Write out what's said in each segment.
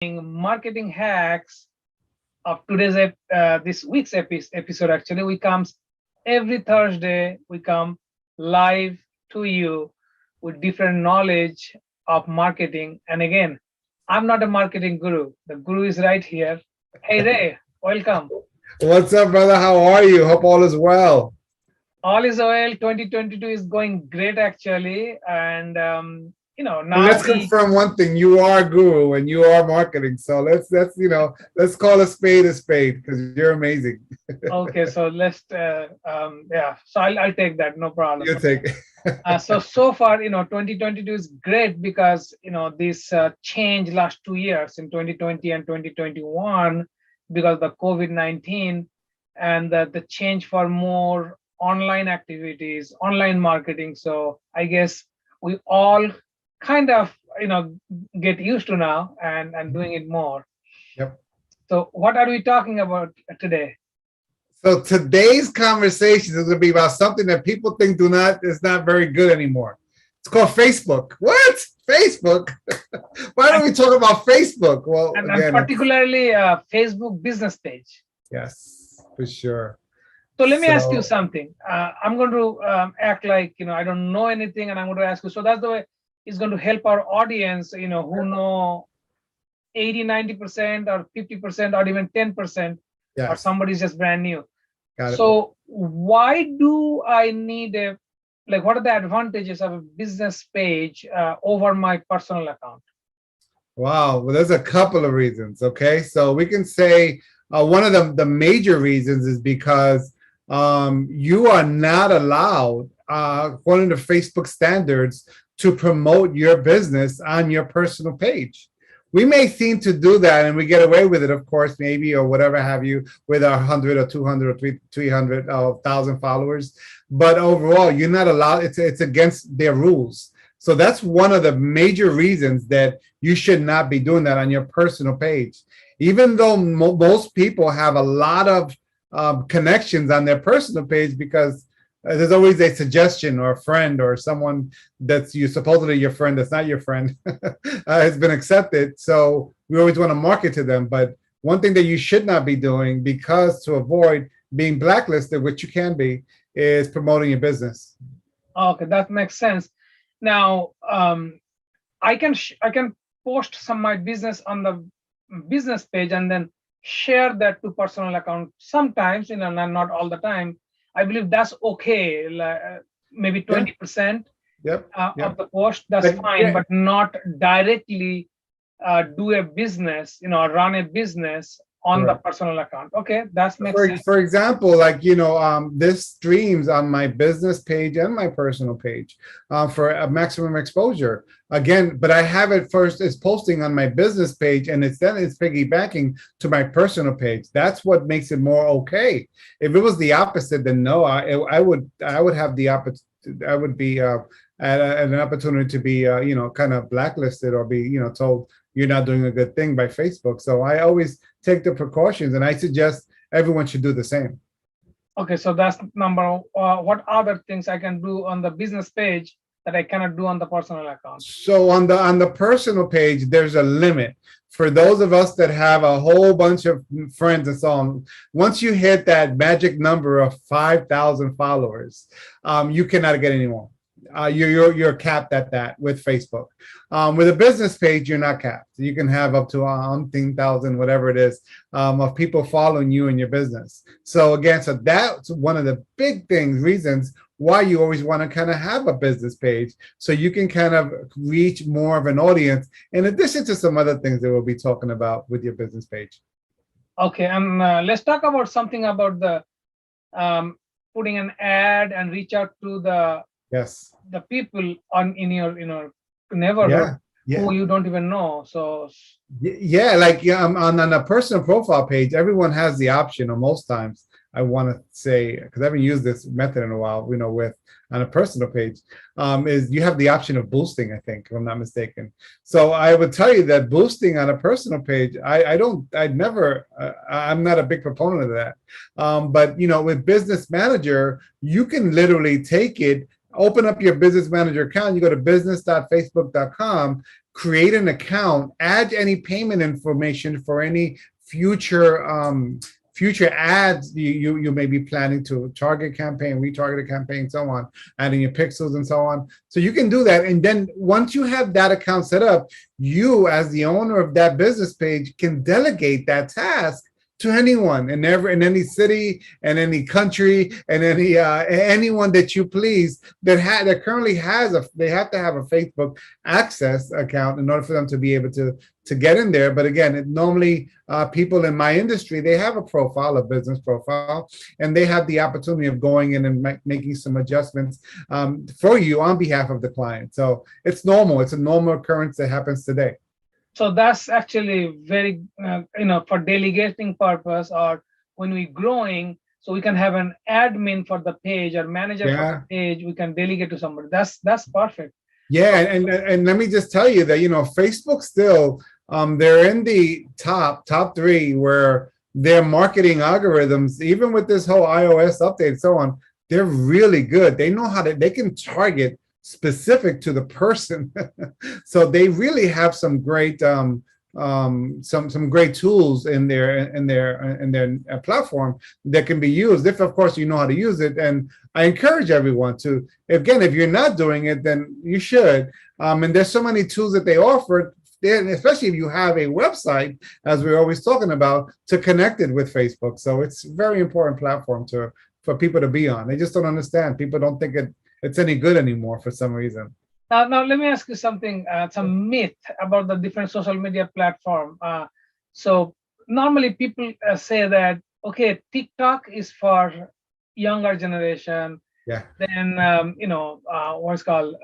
marketing hacks of this week's episode. Actually, we comes every Thursday. We come live to you with different knowledge of marketing. And again, I'm not a marketing guru. The guru is right here. Hey Ray, welcome. What's up, brother? How are you? Hope all is well. All is well. 2022 is going great actually, and And now let's we confirm one thing: you are a guru and you are marketing. So let's call a spade because you're amazing. okay. So yeah. So I'll take that. No problem. You take. So far, 2022 is great because this change last 2 years in 2020 and 2021 because the COVID-19 and the change for more online activities, online marketing. So I guess we all kind of get used to now and doing it more. Yep. So what are we talking about today? So today's conversation is going to be about something that people think is not very good anymore. It's called Facebook. What? Facebook? Why don't we talk about Facebook? Well, And again, particularly Facebook business page. yes, for sure. So let me ask you So, something. I'm going to act like I don't know anything, and I'm going to ask you. So that's the way it's going to help our audience, who know 80, 90% or 50% or even 10%, or yes, somebody's just brand new. got it. So why do I need what are the advantages of a business page over my personal account? Wow. Well, there's a couple of reasons. Okay. So we can say one of the major reasons is because you are not allowed, according to Facebook standards, to promote your business on your personal page. We may seem to do that and we get away with it, of course, maybe, or whatever have you, with 100 or 200 or 300 1,000 followers. But overall, you're not allowed. It's against their rules. So that's one of the major reasons that you should not be doing that on your personal page. Even though most people have a lot of connections on their personal page, because there's always a suggestion or a friend or someone that's supposedly your friend that's not your friend has been accepted. So we always want to market to them. But one thing that you should not be doing, because to avoid being blacklisted, which you can be, is promoting your business. Okay, that makes sense. Now, I can post some my business on the business page and then share that to personal account sometimes, not all the time. I believe that's okay. Maybe Yeah. 20% Yep. of Yep. the post, that's But fine, yeah, but not directly do a business, run a business on the correct. personal account. Okay, that makes sense. For example, this streams on my business page and my personal page for a maximum exposure. Again, but I have it first is posting on my business page, and it's piggybacking to my personal page. That's what makes it more okay. If it was the opposite, then no, I would have the opposite. I would be at an opportunity to be kind of blacklisted or be told you're not doing a good thing by Facebook. So I always take the precautions, and I suggest everyone should do the same. Okay, so that's number. What other things I can do on the business page that I cannot do on the personal account? So on the personal page, there's a limit for those of us that have a whole bunch of friends and so on. Once you hit that magic number of 5,000 followers, you cannot get any more. You're capped at that with Facebook. With a business page, you're not capped. You can have up to 1,000, whatever it is, of people following you in your business. So again, so that's one of the big reasons why you always want to kind of have a business page, so you can kind of reach more of an audience, in addition to some other things that we'll be talking about with your business page. Okay, and let's talk about something about the putting an ad and reach out to Yes. the people in your neighborhood Yeah. Yeah. who you don't even know. So Yeah, on a personal profile page, everyone has the option, or most times, I want to say, because I haven't used this method in a while, with on a personal page, is you have the option of boosting, I think, if I'm not mistaken. So I would tell you that boosting on a personal page, I'm not a big proponent of that. But with Business Manager, you can literally take it, open up your Business Manager account, you go to business.facebook.com, create an account, add any payment information for any future future ads you may be planning to target campaign, retarget a campaign, so on, adding your pixels and so on. So you can do that. And then once you have that account set up, you as the owner of that business page can delegate that task to anyone in any city and any country and anyone that you please that currently has they have to have a Facebook access account in order for them to be able to get in there. But again, normally people in my industry, they have a profile, a business profile, and they have the opportunity of going in and making some adjustments for you on behalf of the client. So it's normal. It's a normal occurrence that happens today. So that's actually very, for delegating purpose, or when we're growing, so we can have an admin for the page or manager for Yeah. the page. We can delegate to somebody. That's perfect. Yeah, and let me just tell you that Facebook still they're in the top three where their marketing algorithms, even with this whole iOS update and so on, they're really good. They know they can target specific to the person. So they really have some great some great tools in their platform that can be used if of course you know how to use it. And I encourage everyone to, again, if you're not doing it, then you should. And there's so many tools that they offer, especially if you have a website, as we're always talking about, to connect it with Facebook. So it's a very important platform for people to be on. They just don't understand. People don't think it's any good anymore for some reason. Now let me ask you something, some myth about the different social media platform. So normally people say that, okay, TikTok is for younger generation. Yeah. Then, what's called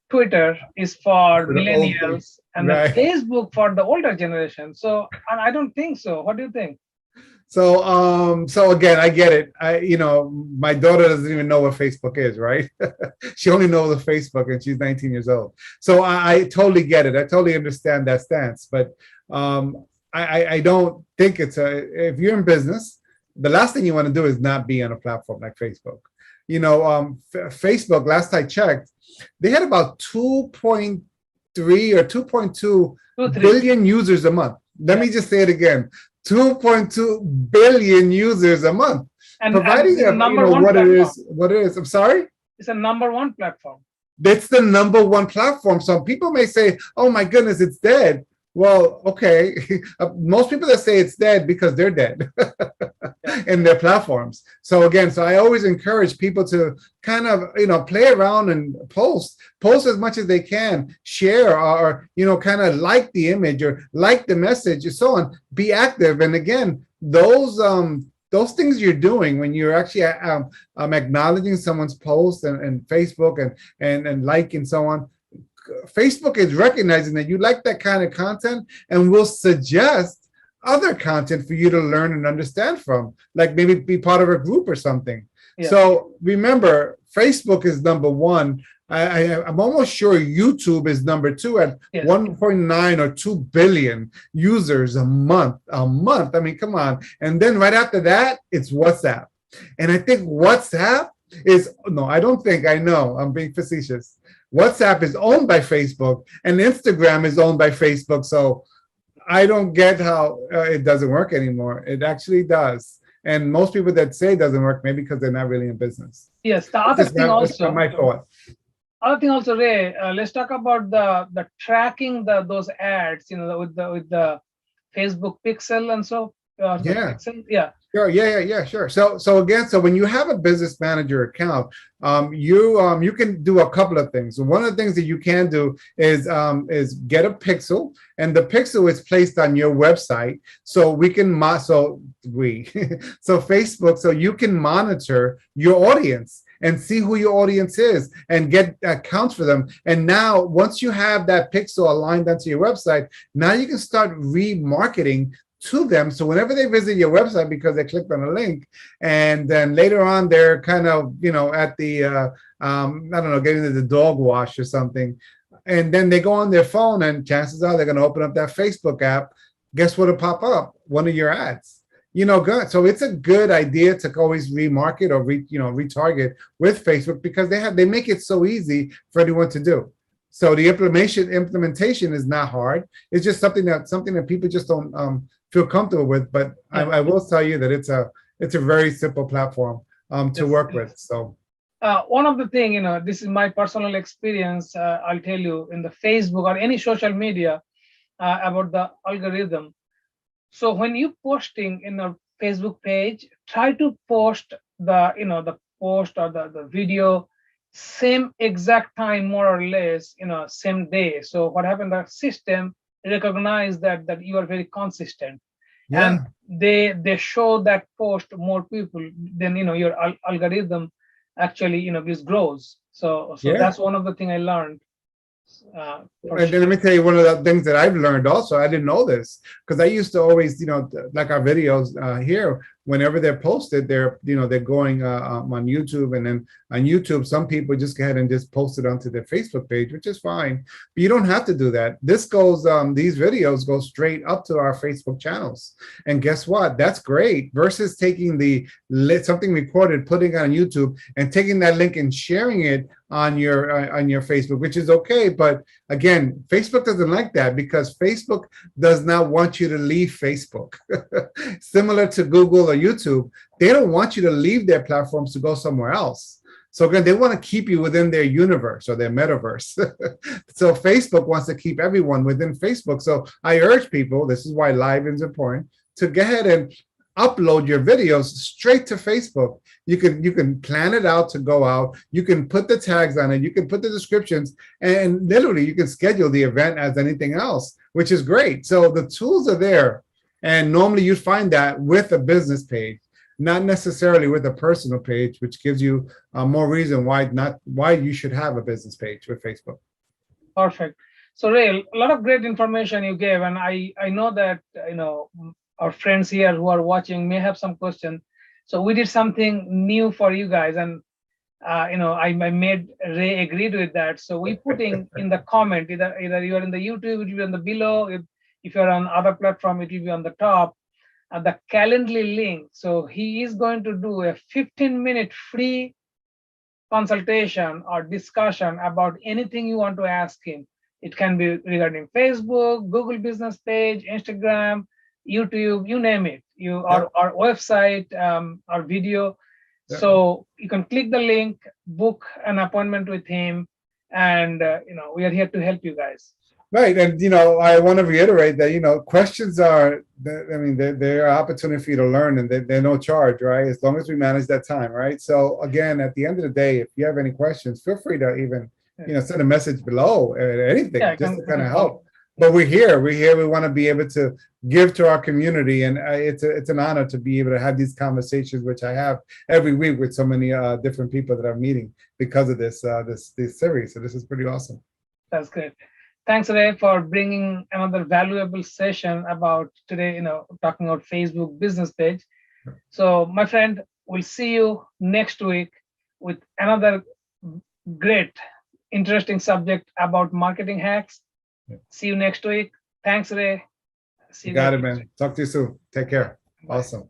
Twitter is for For the old millennials, and right. then Facebook for the older generation. So, and I don't think so. What do you think? So again, I get it. My daughter doesn't even know what Facebook is, right? She only knows the Facebook, and she's 19 years old. So I totally get it. I totally understand that stance. But I don't think if you're in business, the last thing you want to do is not be on a platform like Facebook. Facebook, last I checked, they had about 2.3 or 2.2 billion users a month. Let me just say it again. 2.2 billion users a month, and providing what it is. I'm sorry? It's a #1 platform. It's the #1 platform. So people may say, oh my goodness, it's dead. Well, okay. Most people that say it's dead because they're dead in their platforms. So again, I always encourage people to kind of, play around and post as much as they can, share, or, kind of like the image or like the message and so on, be active. And again, those things you're doing when you're actually acknowledging someone's post and Facebook and like and so on, Facebook is recognizing that you like that kind of content and will suggest other content for you to learn and understand from, like maybe be part of a group or something. Yeah. So remember, Facebook is #1. I'm almost sure YouTube is #2 at 1.9 or 2 billion users a month. I mean, come on. And then right after that, it's WhatsApp. And I think WhatsApp I know, I'm being facetious. WhatsApp is owned by Facebook and Instagram is owned by Facebook. So I don't get how it doesn't work anymore. It actually does. And most people that say it doesn't work, maybe because they're not really in business. Yes, the other thing also. My thought. Other thing also, Ray, let's talk about the tracking those ads, with the Facebook Pixel and so. Yeah. Pixel. Yeah. Sure. Yeah. Sure. So again, when you have a business manager account, you can do a couple of things. One of the things that you can do is get a pixel, and the pixel is placed on your website, so we can so Facebook, so you can monitor your audience and see who your audience is and get accounts for them. And now, once you have that pixel aligned onto your website, now you can start remarketing to them. So whenever they visit your website because they clicked on a link, and then later on they're kind of, at the, I don't know, getting to the dog wash or something, and then they go on their phone, and chances are they're going to open up that Facebook app. Guess what'll pop up? One of your ads. Good. So it's a good idea to always remarket or retarget with Facebook, because they make it so easy for anyone to do. So the implementation is not hard. It's just something that people just don't feel comfortable with. But Yeah. I will tell you that it's a very simple platform to Yes, work with. yes. So One of the thing, this is my personal experience. I'll tell you in the Facebook or any social media about the algorithm. So when you posting in a Facebook page, try to post the post or the video same exact time, more or less, same day. So what happened, the system recognize that you are very consistent, and yeah. they show that post more people, then your algorithm actually just grows. So Yeah. that's one of the thing I learned, for And then let sure. me tell you one of the things that I've learned also. I didn't know this because I used to always, like our videos here, whenever they're posted, they're going on YouTube, and then on YouTube, some people just go ahead and just post it onto their Facebook page, which is fine. But you don't have to do that. These videos go straight up to our Facebook channels, and guess what? That's great. Versus taking something recorded, putting it on YouTube, and taking that link and sharing it on your Facebook, which is okay. But again, Facebook doesn't like that because Facebook does not want you to leave Facebook. Similar to Google or YouTube, they don't want you to leave their platforms to go somewhere else. So again, they want to keep you within their universe or their metaverse. So Facebook wants to keep everyone within Facebook. So I urge people, this is why live is important, to go ahead and upload your videos straight to Facebook. You can plan it out to go out. You can put the tags on it. You can put the descriptions, and literally you can schedule the event as anything else, which is great. So the tools are there, and normally you find that with a business page, not necessarily with a personal page, which gives you more reason why you should have a business page with Facebook. Perfect. So Ray, a lot of great information you gave, and I know that our friends here who are watching may have some questions. So we did something new for you guys, and I made Ray agreed with that. So we putting in the comment, either you are in the YouTube, it will be on the below. If you're on other platform, it will be on the top. The Calendly link. So he is going to do a 15-minute free consultation or discussion about anything you want to ask him. It can be regarding Facebook, Google business page, Instagram, YouTube, you name it, Yep. our website, our video. Yep. So you can click the link, book an appointment with him, and we are here to help you guys. Right, and I want to reiterate that questions are, I mean, they're an opportunity for you to learn, and they're no charge, right? As long as we manage that time, right? So again, at the end of the day, if you have any questions, feel free to even send a message below or anything, Yeah, just to I kind of can help. follow. But we're here. We want to be able to give to our community, and it's an honor to be able to have these conversations, which I have every week with so many different people that I'm meeting because of this series. So this is pretty awesome. That's great. Thanks, Ray, for bringing another valuable session about today, talking about Facebook business page. So, my friend, we'll see you next week with another great, interesting subject about marketing hacks. See you next week. Thanks, Ray. See You you got guys it, next man. week. Talk to you soon. Take care. Bye. Awesome.